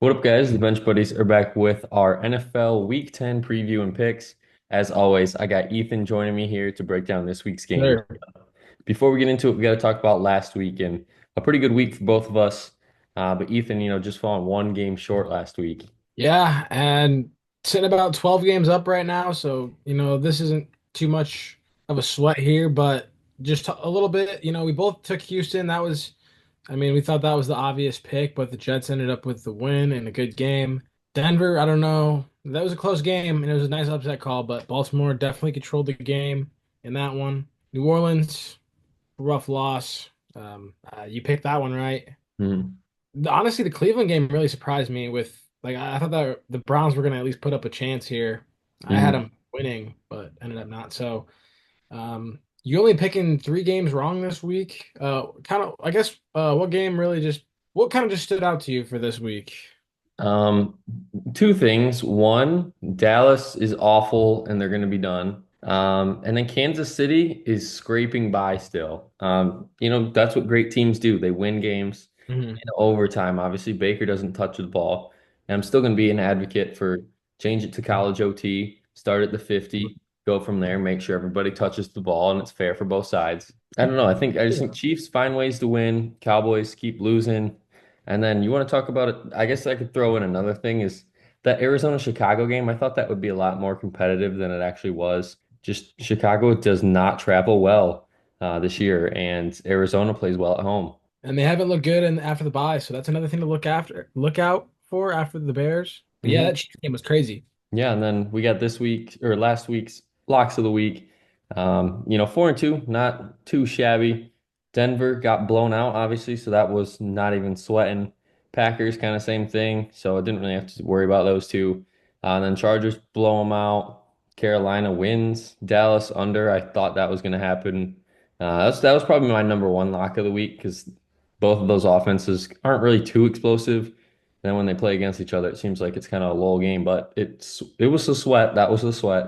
What up, guys? The Bench Buddies are back with our NFL Week 10 preview and picks. As always, I got Ethan joining me here to break down this week's games. There. Before we get into it, we got to talk about last week and a pretty good week for both of us. But Ethan, just falling one game short last week. Yeah, and sitting about 12 games up right now, so this isn't too much of a sweat here, but just a little bit. We both took Houston. We thought that was the obvious pick, but the Jets ended up with the win and a good game. Denver, I don't know. That was a close game, and it was a nice upset call, but Baltimore definitely controlled the game in that one. New Orleans, rough loss. You picked that one right. Mhm. Honestly, the Cleveland game really surprised me with I thought that the Browns were going to at least put up a chance here. I had Mhm. them winning, but ended up not. So, you only picking three games wrong this week. Kind of, I guess, what kind of just stood out to you for this week? Um, Two things. One, Dallas is awful and they're going to be done. And then Kansas City is scraping by still. That's what great teams do. They win games Mhm. in overtime. Obviously, Baker doesn't touch the ball. And I'm still going to be an advocate for change it to college OT, start at the 50, go from there, make sure everybody touches the ball and it's fair for both sides. I don't know. I just think Yeah. Chiefs find ways to win. Cowboys keep losing. And then you want to talk about it. I guess I could throw in another thing is that Arizona Chicago game. I thought that would be a lot more competitive than it actually was. Just Chicago does not travel well this year, and Arizona plays well at home. And they haven't looked good after the bye, so that's another thing to look out for after the Bears. But yeah, hmm that Chiefs game was crazy. Yeah, and then we got this week or last week's locks of the week. 4-2, not too shabby. Denver got blown out, obviously, so that was not even sweating. Packers, kind of same thing, so I didn't really have to worry about those two. And then Chargers blow them out. Carolina wins. Dallas under. I thought that was going to happen. That was probably my number one lock of the week because both of those offenses aren't really too explosive. Then when they play against each other, it seems like it's kind of a lull game, but it was the sweat. That was the sweat.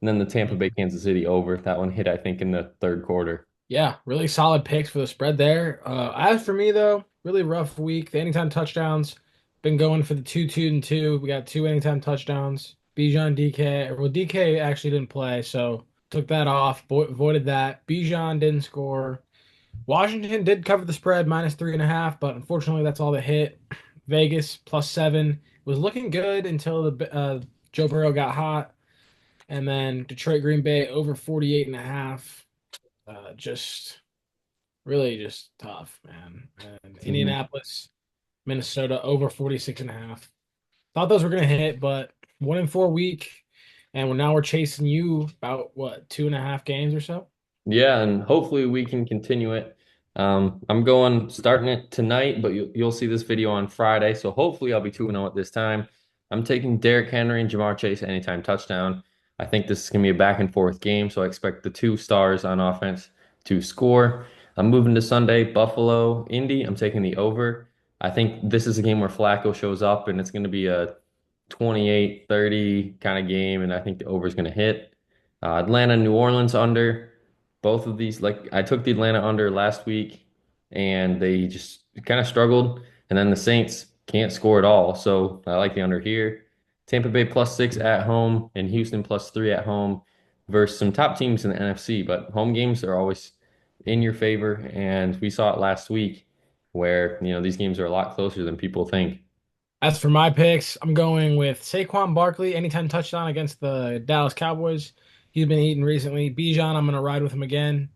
And then the Tampa Bay Kansas City over. That one hit, I think, in the third quarter. Yeah, really solid picks for the spread there. As for me though, really rough week. The anytime touchdowns been going for the 2-2-2. We got two anytime touchdowns. Bijan DK. Well, DK actually didn't play, so took that off. Avoided that. Bijan didn't score. Washington did cover the spread -3.5, but unfortunately that's all that hit. Vegas +7 was looking good until the Joe Burrow got hot, and then Detroit Green Bay over 48.5. Just really just tough, man. And hmm Indianapolis, Minnesota over 46.5. Thought those were gonna hit, but 1-4 week, and we're chasing you about what, 2.5 games or so? Yeah, and hopefully we can continue it. I'm going starting it tonight, but you'll see this video on Friday, so hopefully I'll be 2-0 at this time. I'm taking Derrick Henry and Jamar Chase anytime touchdown. I think this is going to be a back and forth game, so I expect the two stars on offense to score. I'm moving to Sunday, Buffalo, Indy. I'm taking the over. I think this is a game where Flacco shows up, and it's going to be a 28-30 kind of game, and I think the over is going to hit. Atlanta, New Orleans under. Both of these, like I took the Atlanta under last week, and they just kind of struggled. And then the Saints can't score at all, so I like the under here. Tampa Bay +6 at home, and Houston +3 at home versus some top teams in the NFC. But home games are always in your favor, and we saw it last week where these games are a lot closer than people think. As for my picks, I'm going with Saquon Barkley, anytime touchdown against the Dallas Cowboys. He's been eating recently. Bijan, I'm going to ride with him again.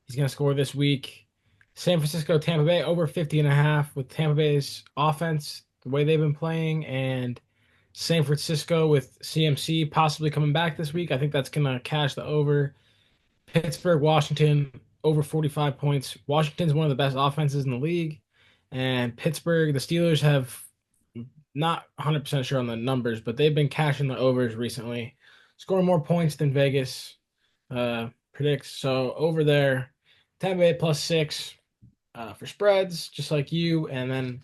He's going to score this week. San Francisco, Tampa Bay, over 50.5 with Tampa Bay's offense, the way they've been playing, and San Francisco with CMC possibly coming back this week. I think that's going to cash the over. Pittsburgh, Washington, over 45 points. Washington's one of the best offenses in the league. And Pittsburgh, the Steelers have not 100% sure on the numbers, but they've been cashing the overs recently, scoring more points than Vegas predicts. So over there, Tampa Bay +6 for spreads, just like you. And then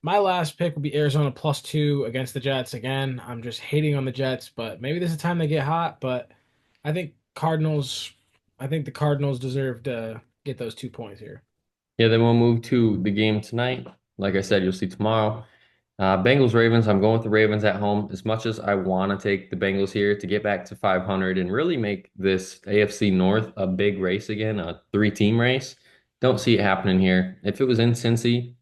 my last pick will be Arizona +2 against the Jets. Again, I'm just hating on the Jets, but maybe this is the time they get hot. But I think Cardinals, I think the Cardinals deserve to get those 2 points here. Yeah, then we'll move to the game tonight. Like I said, you'll see tomorrow. Bengals Ravens. I'm going with the Ravens at home. As much as I want to take the Bengals here to get back to 500 and really make this AFC North a big race again, a three-team race, don't see it happening here. If it was in Cincy,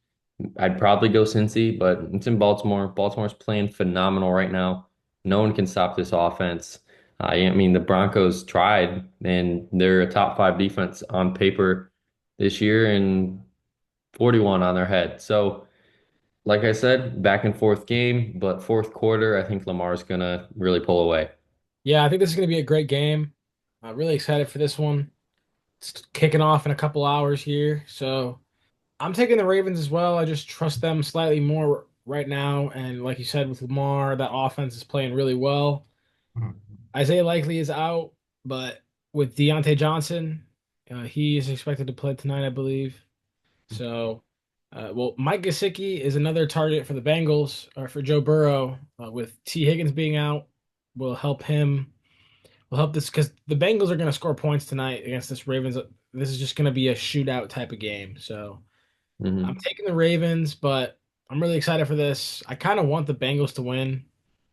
I'd probably go Cincy, but it's in Baltimore. Baltimore's playing phenomenal right now. No one can stop this offense. I mean, the Broncos tried, and they're a top five defense on paper this year and 41 on their head. So, like I said, back and forth game, but fourth quarter, I think Lamar's gonna really pull away. Yeah, I think this is going to be a great game. I'm really excited for this one. It's kicking off in a couple hours here. So I'm taking the Ravens as well. I just trust them slightly more right now. And like you said, with Lamar, that offense is playing really well. Isaiah Likely is out, but with Deontay Johnson, he is expected to play tonight, I believe. So, well, Mike Gesicki is another target for the Bengals or for Joe Burrow. With T. Higgins being out, will help him. Will help this because the Bengals are going to score points tonight against this Ravens. This is just going to be a shootout type of game. So I'm Hmm. taking the Ravens, but I'm really excited for this. I kind of want the Bengals to win,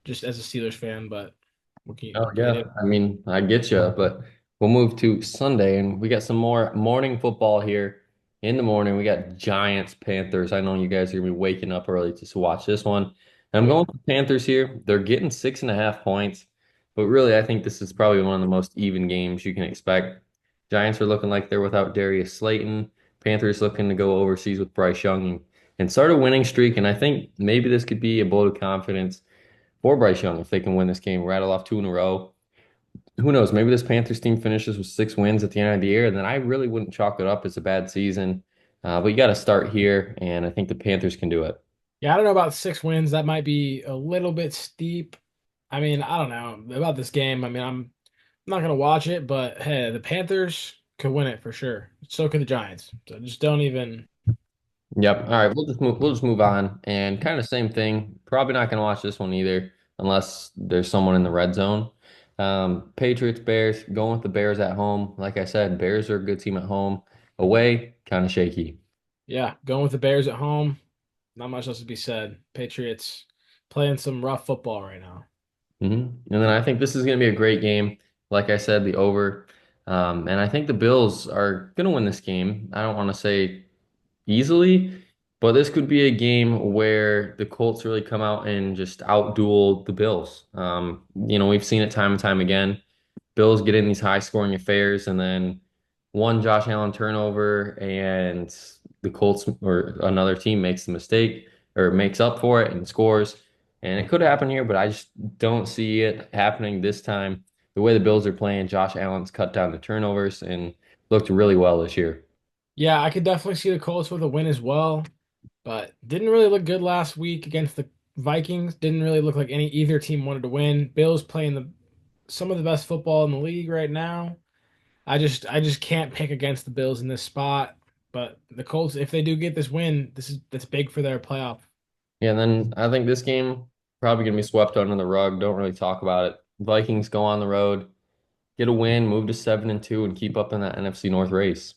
just as a Steelers fan. But Oh what can you yeah, do? I mean, I get you, but we'll move to Sunday, and we got some more morning football here. In the morning, we got Giants, Panthers. I know you guys are gonna be waking up early to watch this one. And I'm Yeah. going with the Panthers here. They're getting 6.5 points, but really, I think this is probably one of the most even games you can expect. Giants are looking like they're without Darius Slayton. Panthers looking to go overseas with Bryce Young and start a winning streak. And I think maybe this could be a vote of confidence for Bryce Young if they can win this game, rattle off two in a row. Who knows? Maybe this Panthers team finishes with 6 wins at the end of the year, and then I really wouldn't chalk it up as a bad season. But you got to start here, and I think the Panthers can do it. Yeah, I don't know about 6 wins. That might be a little bit steep. I mean, I don't know about this game. I mean, I'm not gonna watch it, but hey, the Panthers could win it for sure. So could the Giants. So just don't even. Yep. All right, we'll just move on, and kind of same thing. Probably not going to watch this one either, unless there's someone in the red zone. Patriots, Bears, going with the Bears at home. Like I said, Bears are a good team at home. Away, kind of shaky. Yeah, going with the Bears at home. Not much else to be said. Patriots playing some rough football right now. And then I think this is going to be a great game. Like I said, the over. And I think the Bills are going to win this game. I don't want to say easily, but this could be a game where the Colts really come out and just outduel the Bills. We've seen it time and time again. Bills get in these high scoring affairs, and then one Josh Allen turnover, and the Colts or another team makes the mistake or makes up for it and scores. And it could happen here, but I just don't see it happening this time. The way the Bills are playing, Josh Allen's cut down the turnovers and looked really well this year. Yeah, I could definitely see the Colts with a win as well, but didn't really look good last week against the Vikings. Didn't really look like any either team wanted to win. Bills playing the some of the best football in the league right now. I just can't pick against the Bills in this spot. But the Colts, if they do get this win, that's big for their playoff. Yeah, and then I think this game probably gonna be swept under the rug. Don't really talk about it. Vikings go on the road, get a win, move to 7-2, and keep up in that NFC North race.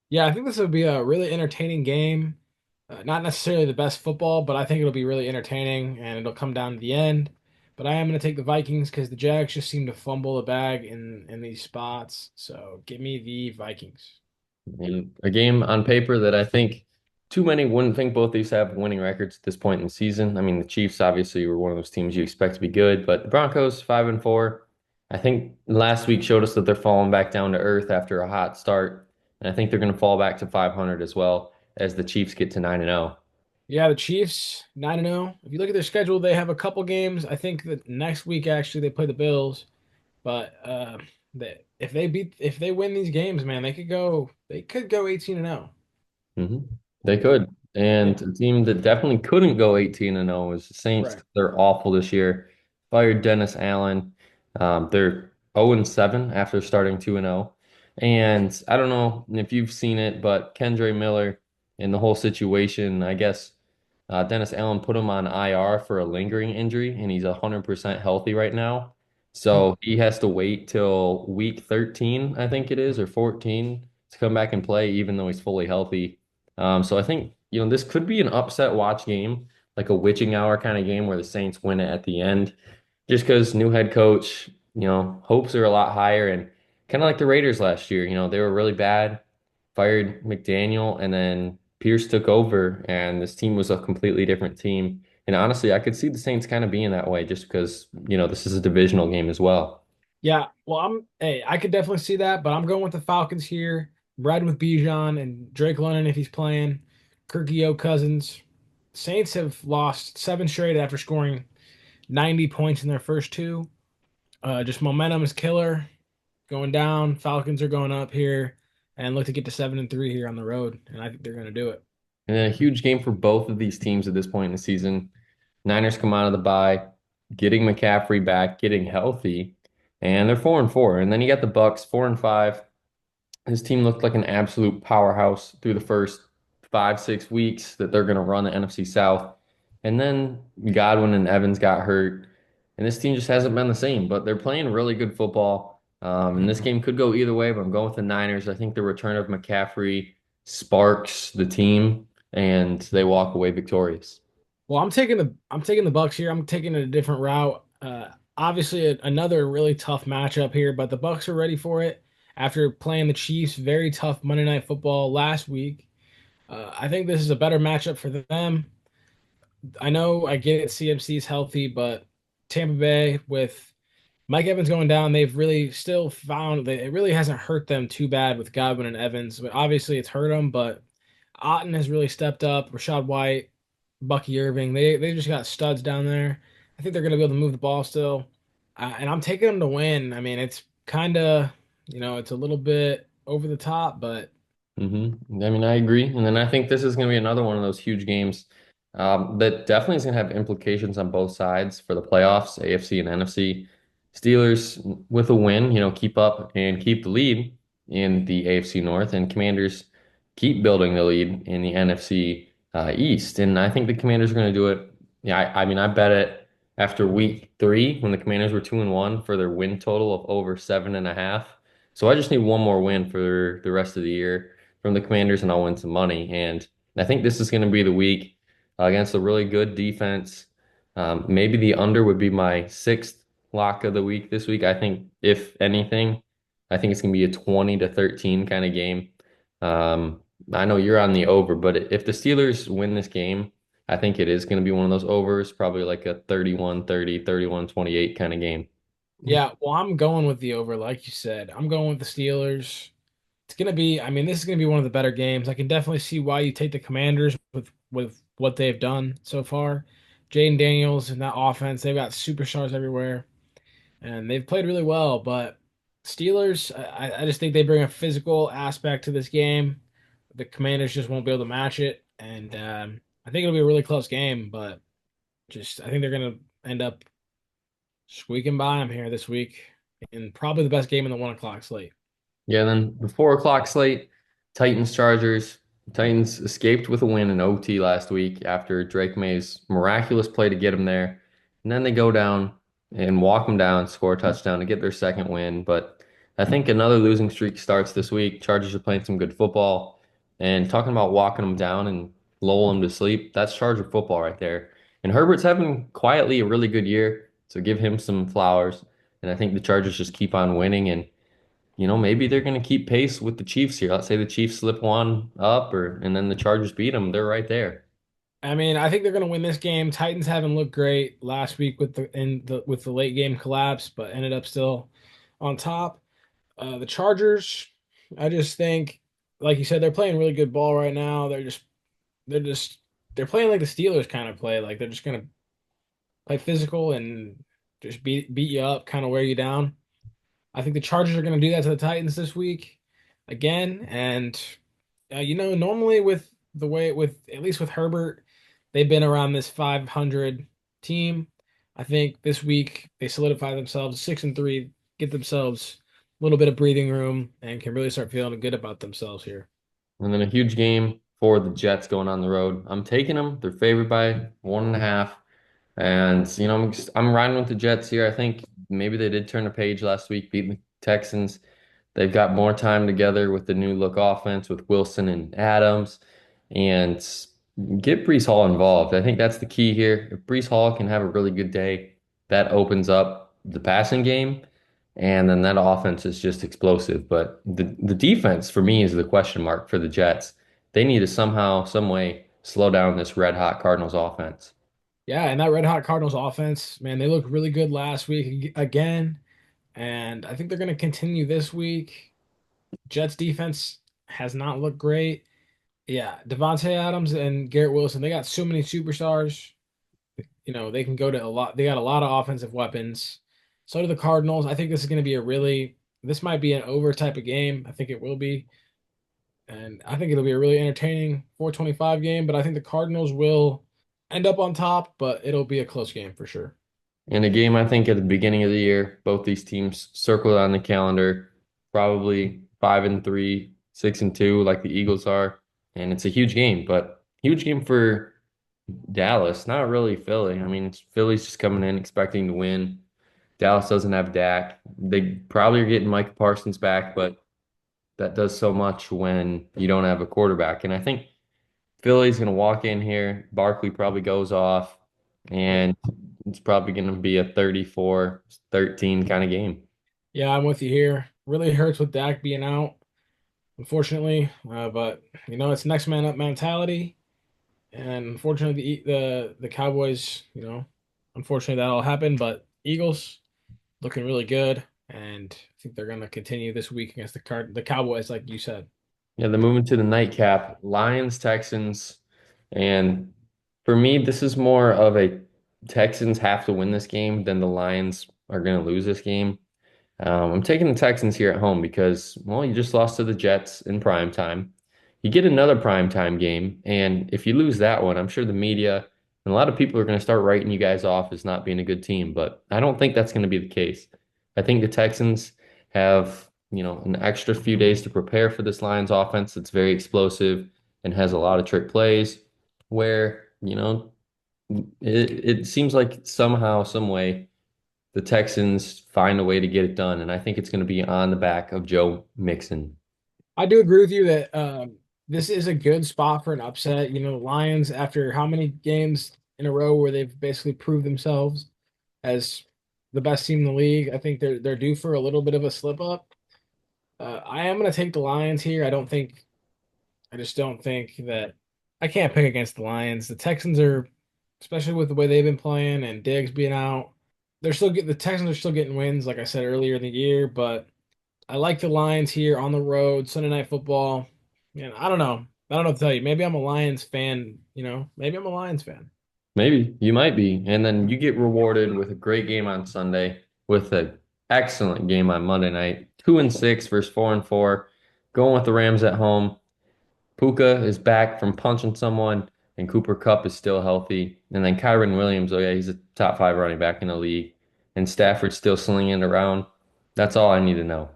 Yeah, I think this will be a really entertaining game. Not necessarily the best football, but I think it'll be really entertaining and it'll come down to the end. But I am going to take the Vikings because the Jags just seem to fumble the bag in these spots. So give me the Vikings. And a game on paper that I think too many wouldn't think both these have winning records at this point in the season. I mean, the Chiefs obviously were one of those teams you expect to be good, but the Broncos 5-4. I think last week showed us that they're falling back down to earth after a hot start, and I think they're going to fall back to 500 as well as the Chiefs get to 9-0. Yeah, the Chiefs 9-0. If you look at their schedule, they have a couple games. I think that next week actually they play the Bills, but if they win these games, man, they could go 18-0. hmm They could. Yeah, And a team that definitely couldn't go 18-0 is the Saints. right. They're awful this year. Fired Dennis Allen. They're 0-7 after starting 2-0. And I don't know if you've seen it, but Kendre Miller and the whole situation, I guess Dennis Allen put him on IR for a lingering injury, and he's 100% healthy right now. So he has to wait till week 13, I think it is, or 14 to come back and play, even though he's fully healthy. So I think, this could be an upset watch game like a witching hour kind of game where the Saints win it at the end. Just because new head coach, hopes are a lot higher and kind of like the Raiders last year, they were really bad, fired McDaniel, and then Pierce took over, and this team was a completely different team. And honestly, I could see the Saints kind of being that way just because, this is a divisional game as well. Yeah, well, I could definitely see that, but I'm going with the Falcons here. I'm riding with Bijan and Drake London if he's playing. Kirky Cousins. Saints have lost seven straight after scoring 90 points in their first two. Just momentum is killer. Going down. Falcons are going up here and look to get to 7-3 here on the road, and I think they're going to do it. And then a huge game for both of these teams at this point in the season. Niners come out of the bye, getting McCaffrey back, getting healthy, and they're 4-4. And then you got the Bucks 4-5. His team looked like an absolute powerhouse through the first 5, 6 weeks that they're going to run the NFC South. And then Godwin and Evans got hurt, and this team just hasn't been the same. But they're playing really good football. And this game could go either way, but I'm going with the Niners. I think the return of McCaffrey sparks the team, and they walk away victorious. Well, I'm taking the Bucks here. I'm taking a different route. Obviously, another really tough matchup here, but the Bucks are ready for it after playing the Chiefs. Very tough Monday Night Football last week. I think this is a better matchup for them. I know I get it. CMC's healthy, but Tampa Bay with Mike Evans going down, they've really still found that it really hasn't hurt them too bad with Godwin and Evans. But obviously, it's hurt them. But Otton has really stepped up. Rashad White, Bucky Irving. They just got studs down there. I think they're going to be able to move the ball still, and I'm taking them to win. I mean, it's kind of it's a little bit over the top, but I mean, I agree. And then I think this is going to be another one of those huge games that definitely is going to have implications on both sides for the playoffs, AFC and NFC. Steelers with a win, keep up and keep the lead in the AFC North, and Commanders keep building the lead in the NFC East. And I think the Commanders are going to do it. Yeah, I mean, I bet it after week 3 when the Commanders were 2-1 for their win total of over 7.5. So I just need one more win for the rest of the year from the Commanders and I'll win some money. And I think this is going to be the week against a really good defense. Maybe the under would be my sixth lock of the week this week. I think if anything, I think it's going to be a 20-13 kind of game. I know you're on the over, but if the Steelers win this game, I think it is going to be one of those overs, probably like a 31-30, 31-28 kind of game. yeah. Well, I'm going with the over, like you said. I'm going with the Steelers. It's gonna be. I mean, this is gonna be one of the better games. I can definitely see why you take the Commanders with what they've done so far. Jaden Daniels and that offense, they've got superstars everywhere, and they've played really well. But Steelers, I just think they bring a physical aspect to this game. The Commanders just won't be able to match it, and I think it'll be a really close game. But just I think they're gonna end up squeaking by them here this week, and probably the best game in the 1 o'clock slate. Yeah, then the 4 o'clock slate, Titans Chargers. Titans escaped with a win in OT last week after Drake May's miraculous play to get him there. And then they go down and walk them down, score a touchdown to get their second win. But I think another losing streak starts this week. Chargers are playing some good football. And talking about walking them down and lull them to sleep, that's Charger football right there. And Herbert's having quietly a really good year, so give him some flowers. And I think the Chargers just keep on winning and maybe they're going to keep pace with the Chiefs here. Let's say the Chiefs slip one up and then the Chargers beat them. They're right there. I mean, I think they're going to win this game. Titans haven't looked great last week with the late game collapse, but ended up still on top. The Chargers, I just think, like you said, they're playing really good ball right now. They're just they're playing like the Steelers kind of play. Like they're just going to play physical and just beat you up, kind of wear you down. I think the Chargers are going to do that to the Titans this week again. And normally with the way with at least with Herbert, they've been around this 500 team. I think this week they solidify themselves 6-3, get themselves a little bit of breathing room, and can really start feeling good about themselves here. And then a huge game for the Jets going on the road. I'm taking them. They're favored by 1.5. And, I'm riding with the Jets here. I think maybe they did turn a page last week, beating the Texans. They've got more time together with the new look offense with Wilson and Adams. And Get Brees Hall involved. I think that's the key here. If Brees Hall can have a really good day, that opens up the passing game, and then that offense is just explosive. But the defense for me is the question mark for the Jets. They need to somehow, some way, slow down this red hot Cardinals offense. Yeah, and that Red Hot Cardinals offense, man, they looked really good last week again, and I think they're going to continue this week. Jets defense has not looked great. Yeah, Devontae Adams and Garrett Wilson, they got so many superstars. They can go to a lot. They got a lot of offensive weapons. So do the Cardinals. I think this is going to be this might be an over type of game. I think it will be. And I think it'll be a really entertaining 425 game, but I think the Cardinals will end up on top, but it'll be a close game for sure. In a game, I think at the beginning of the year, both these teams circled on the calendar, probably 5-3, 6-2, like the Eagles are. And it's a huge game, but huge game for Dallas, not really Philly. I mean, Philly's just coming in expecting to win. Dallas doesn't have Dak. They probably are getting Micah Parsons back, but that does so much when you don't have a quarterback. And I think Philly's going to walk in here. Barkley probably goes off, and it's probably going to be a 34-13 kind of game. Yeah, I'm with you here. Really hurts with Dak being out, unfortunately. But it's next man up mentality. And unfortunately, the Cowboys, unfortunately that'll happen. But Eagles looking really good, and I think they're gonna continue this week against the Cowboys, like you said. Yeah, they're moving to the nightcap. Lions, Texans, and for me, this is more of a Texans have to win this game than the Lions are going to lose this game. I'm taking the Texans here at home because, well, you just lost to the Jets in prime time. You get another prime time game, and if you lose that one, I'm sure the media and a lot of people are going to start writing you guys off as not being a good team, but I don't think that's going to be the case. I think the Texans have, an extra few days to prepare for this Lions offense that's very explosive and has a lot of trick plays where, it seems like somehow, some way the Texans find a way to get it done, and I think it's going to be on the back of Joe Mixon. I do agree with you that this is a good spot for an upset. The Lions, after how many games in a row where they've basically proved themselves as the best team in the league, I think they're due for a little bit of a slip up. I am going to take the Lions here. I just don't think that I can't pick against the Lions. The Texans are, especially with the way they've been playing and Diggs being out, the Texans are still getting wins, like I said earlier in the year, but I like the Lions here on the road, Sunday Night Football. And I don't know. I don't know what to tell you. Maybe I'm a Lions fan, Maybe I'm a Lions fan. Maybe you might be, and then you get rewarded with a great game on Sunday, with an excellent game on Monday night. 2-6 versus 4-4, going with the Rams at home. Puka is back from punching someone, and Cooper Kupp is still healthy. And then Kyron Williams, oh yeah, he's a top five running back in the league. And Stafford's still slinging it around. That's all I need to know.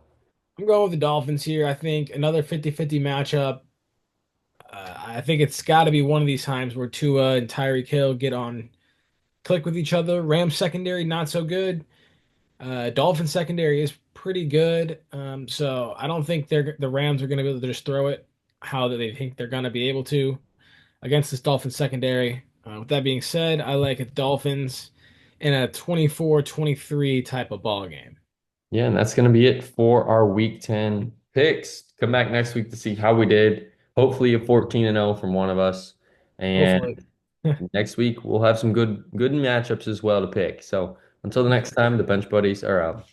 I'm going with the Dolphins here. I think another 50-50 matchup. I think it's got to be one of these times where Tua and Tyreek Hill get on click with each other. Rams secondary not so good. Dolphins secondary is pretty good. So I don't think the Rams are going to be able to just throw it how they think they're going to be able to against this Dolphins secondary. With that being said, I like a Dolphins in a 24-23 type of ball game. Yeah, and that's going to be it for our Week 10 picks. Come back next week to see how we did. Hopefully a 14-0 from one of us. And Hopefully. next week we'll have some good matchups as well to pick. So until the next time, the Bench Buddies are out.